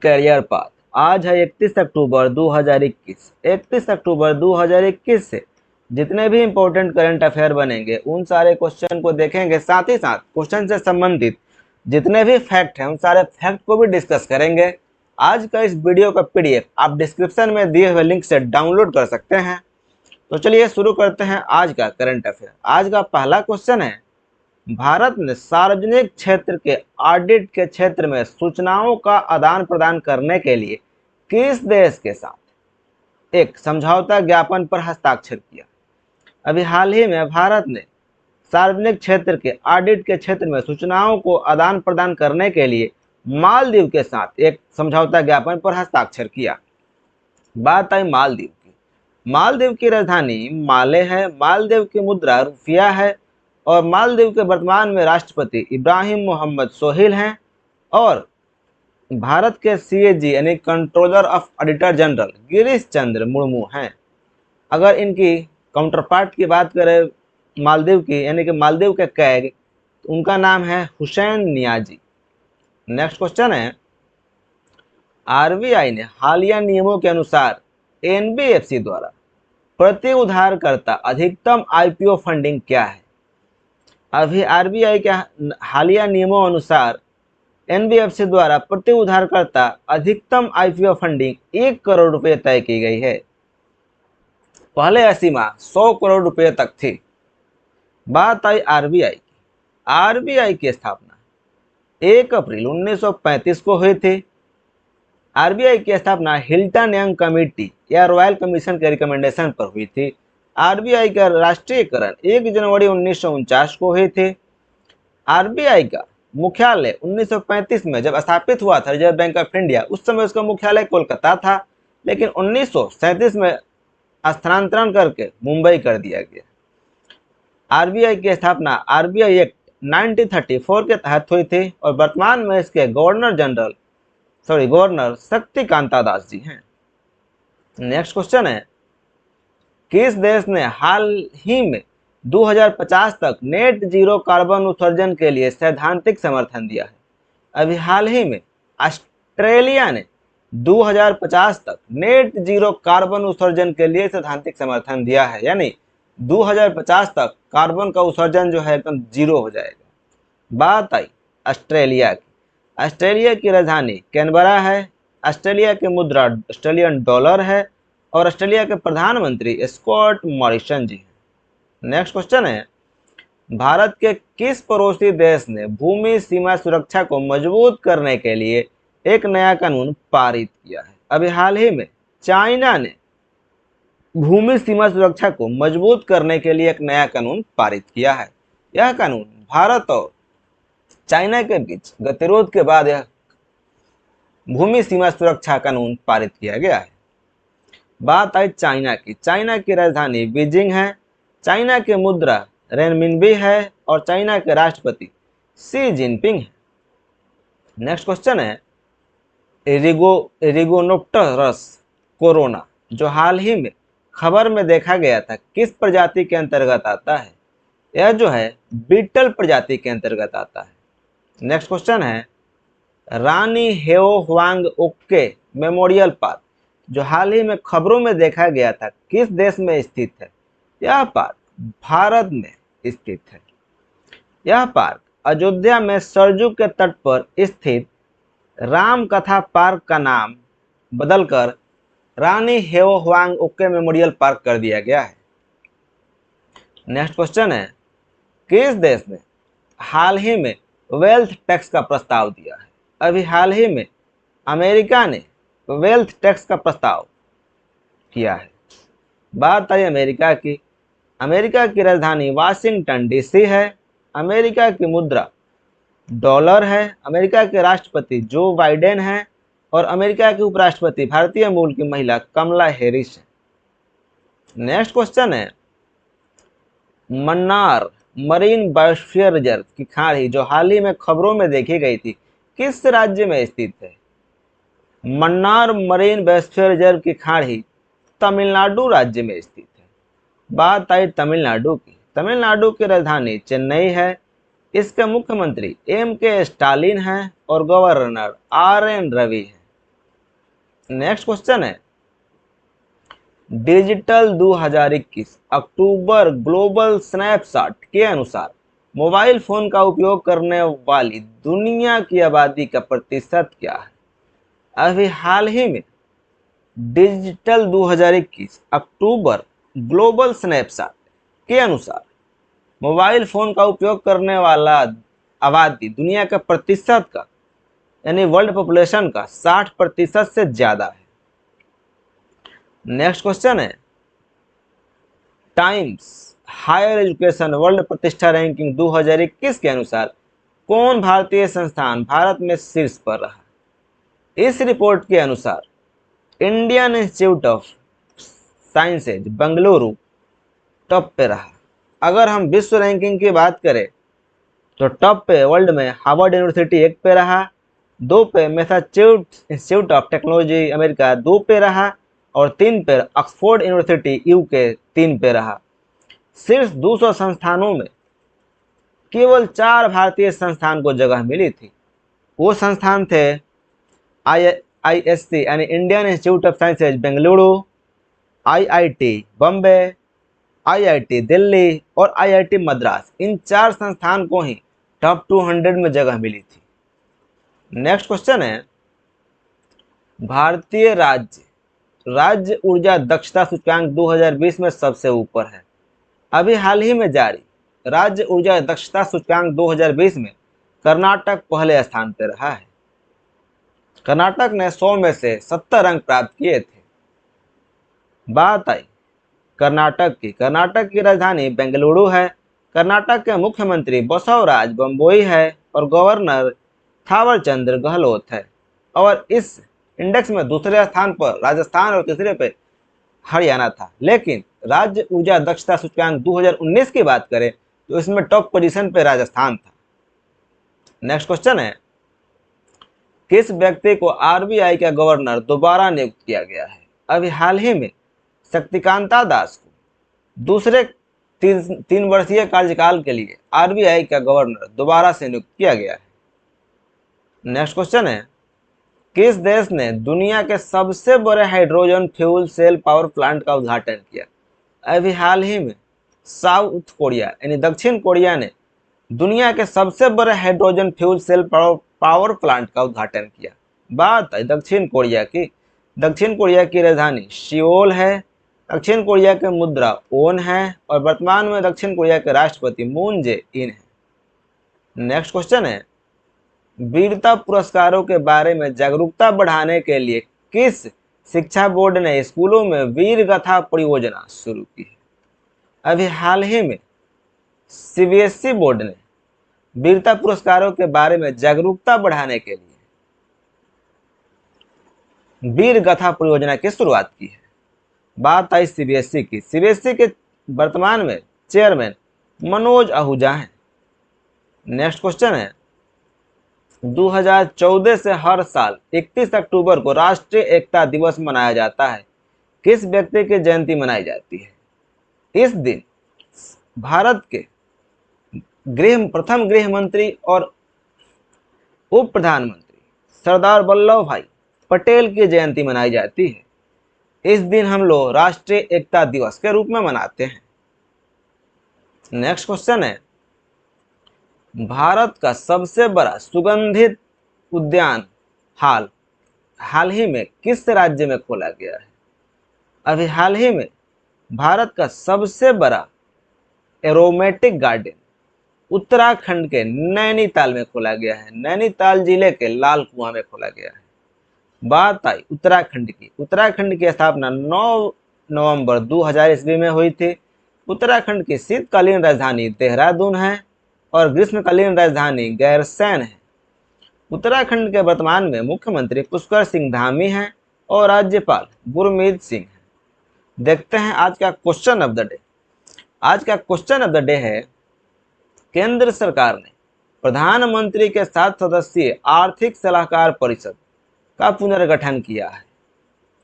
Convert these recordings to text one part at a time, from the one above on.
Career path. आज है 31 अक्टूबर 2021। 31 अक्टूबर 2021 से जितने भी इंपॉर्टेंट करंट अफेयर बनेंगे उन सारे क्वेश्चन को देखेंगे, साथ ही साथ क्वेश्चन से संबंधित जितने भी फैक्ट हैं उन सारे फैक्ट को भी डिस्कस करेंगे। आज का इस वीडियो का पीडीएफ आप डिस्क्रिप्शन में दिए हुए लिंक से डाउनलोड कर सकते हैं। तो चलिए शुरू करते हैं आज का करंट अफेयर। आज का पहला क्वेश्चन है, भारत ने सार्वजनिक क्षेत्र के ऑडिट के क्षेत्र में सूचनाओं का आदान प्रदान करने के लिए किस देश के साथ एक समझौता ज्ञापन पर हस्ताक्षर किया? अभी हाल ही में भारत ने सार्वजनिक क्षेत्र के ऑडिट के क्षेत्र में सूचनाओं को आदान प्रदान करने के लिए मालदीव के साथ एक समझौता ज्ञापन पर हस्ताक्षर किया। बात आई मालदीव की। मालदीव की राजधानी माले है, मालदीव की मुद्रा रुपया है और मालदीव के वर्तमान में राष्ट्रपति इब्राहिम मोहम्मद सोहेल हैं और भारत के सीएजी यानी controller of auditor general Girish Chandra Murmu हैं। अगर इनकी काउंटर पार्ट की बात करें मालदीव की, यानी कि मालदीव के कैग, तो उनका नाम है हुसैन नियाजी। नेक्स्ट क्वेश्चन है, आरबीआई ने हालिया नियमों के अनुसार एनबीएफसी द्वारा प्रति उधारकर्ता अधिकतम आईपीओ फंडिंग क्या है? अभी आरबीआई के हालिया नियमों अनुसार एनबीएफसी द्वारा प्रति उधारकर्ता अधिकतम आईपीओ फंडिंग 1 करोड़ रुपए तय की गई है। पहले यह सीमा 100 करोड़ रुपए तक थी। बात आई आरबीआई की। आरबीआई की स्थापना 1 अप्रैल 1935 को हुई थी। आरबीआई की स्थापना हिल्टन यंग कमेटी या रॉयल कमीशन के रिकमेंडेशन पर हुई थी। आरबीआई का राष्ट्रीयकरण 1 जनवरी 1949 को हुई थी। आरबीआई का मुख्यालय 1935 में जब स्थापित हुआ था रिजर्व बैंक ऑफ इंडिया, उस समय उसका मुख्यालय कोलकाता था, लेकिन 1937 में स्थानांतरण करके मुंबई कर दिया गया। आरबीआई की स्थापना आरबीआई एक्ट 1934 के तहत हुई थी और वर्तमान में इसके गवर्नर शक्तिकांता दास जी हैं। नेक्स्ट क्वेश्चन है, किस देश ने हाल ही में 2050 तक नेट जीरो कार्बन उत्सर्जन के लिए सैद्धांतिक समर्थन दिया है? अभी हाल ही में ऑस्ट्रेलिया ने 2050 तक नेट जीरो कार्बन उत्सर्जन के लिए सैद्धांतिक समर्थन दिया है, यानी 2050 तक कार्बन का उत्सर्जन जो है एकदम जीरो हो जाएगा। बात आई ऑस्ट्रेलिया की। ऑस्ट्रेलिया की राजधानी कैनबरा है, ऑस्ट्रेलिया की मुद्रा ऑस्ट्रेलियन डॉलर है और ऑस्ट्रेलिया के प्रधानमंत्री स्कॉट मॉरिसन जी हैं। नेक्स्ट क्वेश्चन है, भारत के किस पड़ोसी देश ने भूमि सीमा सुरक्षा को मजबूत करने के लिए एक नया कानून पारित किया है? अभी हाल ही में चाइना ने भूमि सीमा सुरक्षा को मजबूत करने के लिए एक नया कानून पारित किया है। यह कानून भारत और चाइना के बीच गतिरोध के बाद यह भूमि सीमा सुरक्षा कानून पारित किया गया है। बात आई चाइना की। चाइना की राजधानी बीजिंग है, चाइना की मुद्रा रेनमिनबी है और चाइना के राष्ट्रपति शी जिनपिंग है। नेक्स्ट क्वेश्चन है, रिगोनोप्टेरस कोरोना जो हाल ही में खबर में देखा गया था किस प्रजाति के अंतर्गत आता है? यह जो है बीटल प्रजाति के अंतर्गत आता है। नेक्स्ट क्वेश्चन है, रानी हेओ हुआंग ओक्के मेमोरियल पार्क जो हाल ही में खबरों में देखा गया था किस देश में स्थित है? यह पार्क भारत में स्थित है। यह पार्क अयोध्या में सरजू के तट पर स्थित राम कथा पार्क का नाम बदलकर रानी हेओ हुआंग ओक्के मेमोरियल पार्क कर दिया गया है। नेक्स्ट क्वेश्चन है, किस देश ने हाल ही में वेल्थ टैक्स का प्रस्ताव दिया है? अभी हाल ही में अमेरिका ने वेल्थ टैक्स का प्रस्ताव किया है। बात आई अमेरिका की। अमेरिका की राजधानी वाशिंगटन डीसी है, अमेरिका की मुद्रा डॉलर है, अमेरिका के राष्ट्रपति जो बाइडेन हैं और अमेरिका के उपराष्ट्रपति भारतीय मूल की महिला कमला हैरिस हैं। नेक्स्ट क्वेश्चन है, मन्नार मरीन बायोस्फीयर रिजर्व की खाड़ी जो हाल ही में खबरों में देखी गई थी किस राज्य में स्थित है? मन्नार मरीन बायोस्फीयर रिजर्व की खाड़ी तमिलनाडु राज्य में स्थित है। बात आई तमिलनाडु की। तमिलनाडु की राजधानी चेन्नई है, इसके मुख्यमंत्री एम के स्टालिन हैं और गवर्नर आर एन रवि हैं। नेक्स्ट क्वेश्चन है डिजिटल 2021 अक्टूबर ग्लोबल स्नैपशॉट के अनुसार मोबाइल फोन का उपयोग करने वाली दुनिया की आबादी का प्रतिशत क्या है। अभी हाल ही में डिजिटल 2021 अक्टूबर ग्लोबल स्नैपशॉट के अनुसार मोबाइल फोन का उपयोग करने वाला आबादी दुनिया का प्रतिशत का यानी वर्ल्ड पॉपुलेशन का 60% से ज्यादा है। नेक्स्ट क्वेश्चन है टाइम्स हायर एजुकेशन वर्ल्ड प्रतिष्ठा रैंकिंग 2021 के अनुसार कौन भारतीय संस्थान भारत में शीर्ष पर रहा। इस रिपोर्ट के अनुसार Indian institute of sciences Bengaluru top पे रहा। अगर हम विश्व रैंकिंग की बात करें तो टॉप पे वर्ल्ड में हार्वर्ड यूनिवर्सिटी 1 पे रहा, 2 पे Massachusetts institute of technology America 2 पे रहा और 3 पे ऑक्सफोर्ड यूनिवर्सिटी यूके 3 पे रहा। सिर्फ 200 संस्थानों में केवल 4 भारतीय संस्थान को जगह मिली थी। वो संस्थान थे IISc यानी Indian institute of sciences Bengaluru, IIT Bombay, IIT Delhi और IIT मद्रास। इन 4 संस्थान को ही टॉप 200 में जगह मिली थी। नेक्स्ट क्वेश्चन है भारतीय राज्य ऊर्जा दक्षता सूचकांक 2020 में सबसे ऊपर है। अभी हाल ही में जारी राज्य ऊर्जा दक्षता सूचकांक 2020 में कर्नाटक पहले स्थान पर रहा है। कर्नाटक ने 100 में से 70 अंक प्राप्त किए थे। बात आई कर्नाटक की राजधानी बेंगलुरु है। कर्नाटक के मुख्यमंत्री बसवराज बोम्मई है और गवर्नर थावरचंद गहलोत है। और इस इंडेक्स में दूसरे स्थान पर राजस्थान और तीसरे पे हरियाणा था। लेकिन राज्य ऊर्जा दक्षता सूचकांक 2019 की बात करें तो इसमें टॉप पोजीशन पे राजस्थान था। नेक्स्ट क्वेश्चन है किस व्यक्ति को RBI का गवर्नर दोबारा नियुक्त किया गया है। अभी हाल ही में शक्तिकांता दास को दूसरे 3 वर्षीय कार्यकाल के लिए RBI का गवर्नर दोबारा से नियुक्त किया गया है। नेक्स्ट क्वेश्चन है किस देश ने दुनिया के सबसे बड़े hydrogen fuel cell power plant का उद्घाटन किया। अभी हाल ही में साउथ कोरिया यानी दक्षिण कोरिया ने दुनिया के सबसे बड़े hydrogen fuel cell power plant का उद्घाटन किया। बात है दक्षिण कोरिया की राजधानी सियोल है। दक्षिण कोरिया के मुद्रा ओन है और वर्तमान में दक्षिण कोरिया के राष्ट्रपति मून जे इन है। नेक्स्ट क्वेश्चन है वीरता पुरस्कारों के बारे में जागरूकता बढ़ाने के लिए किस शिक्षा बोर्ड ने स्कूलों में वीर गाथा परियोजना शुरू की है। अभी हाल ही में CBSE बोर्ड ने वीरता पुरस्कारों के बारे में जागरूकता बढ़ाने के लिए वीर गाथा परियोजना की शुरुआत की है। बात आई CBSE की। CBSE के वर्तमान में चेयरमैन मनोज आहूजा हैं। नेक्स्ट क्वेश्चन है 2014 से हर साल 31 अक्टूबर को राष्ट्रीय एकता दिवस मनाया जाता है। किस व्यक्ति की जयंती मनाई जाती है। इस दिन भारत के प्रथम गृह मंत्री और उप प्रधानमंत्री सरदार वल्लभ भाई पटेल की जयंती मनाई जाती है। इस दिन हम लोग राष्ट्रीय एकता दिवस के रूप में मनाते हैं। नेक्स्ट क्वेश्चन है भारत का सबसे बड़ा सुगंधित उद्यान हाल ही में किस राज्य में खोला गया है। अभी हाल ही में भारत का सबसे बड़ा एरोमेटिक गार्डन उत्तराखंड के नैनीताल में खोला गया है। नैनीताल जिले के लाल कुआं में खोला गया है। बात आई उत्तराखंड की स्थापना 9 नवंबर 2000 ईस्वी में हुई थी। उत्तराखंड की शीतकालीन राजधानी देहरादून है और ग्रीष्मकालीन राजधानी गैरसैंण है। उत्तराखंड के वर्तमान में मुख्यमंत्री पुष्कर सिंह धामी हैं और राज्यपाल गुरमीत सिंह हैं। देखते हैं आज का क्वेश्चन ऑफ द डे। आज का क्वेश्चन ऑफ द डे है केंद्र सरकार ने प्रधानमंत्री के 7 सदस्यीय आर्थिक सलाहकार परिषद का पुनर्गठन किया है।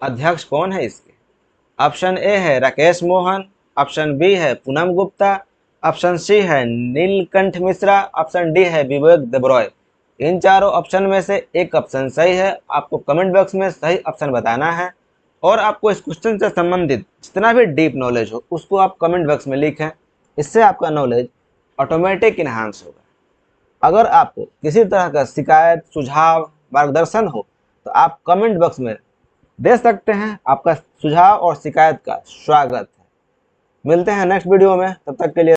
अध्यक्ष कौन है इसके। ऑप्शन ए है राकेश मोहन, ऑप्शन बी है पूनम गुप्ता, ऑप्शन सी है नीलकंठ मिश्रा, ऑप्शन डी है विवेक देब्रॉय। इन चारों ऑप्शन में से एक ऑप्शन सही है। आपको कमेंट बॉक्स में सही ऑप्शन बताना है और आपको इस क्वेश्चन से संबंधित जितना भी डीप नॉलेज हो उसको आप कमेंट बॉक्स में लिखें। इससे आपका नॉलेज ऑटोमेटिक इन्हांस होगा। अगर आपको किसी तरह का शिकायत, सुझाव, मार्गदर्शन हो तो आप कमेंट बॉक्स में दे सकते हैं। आपका सुझाव और शिकायत का स्वागत है। मिलते हैं नेक्स्ट वीडियो में, तब तक के लिए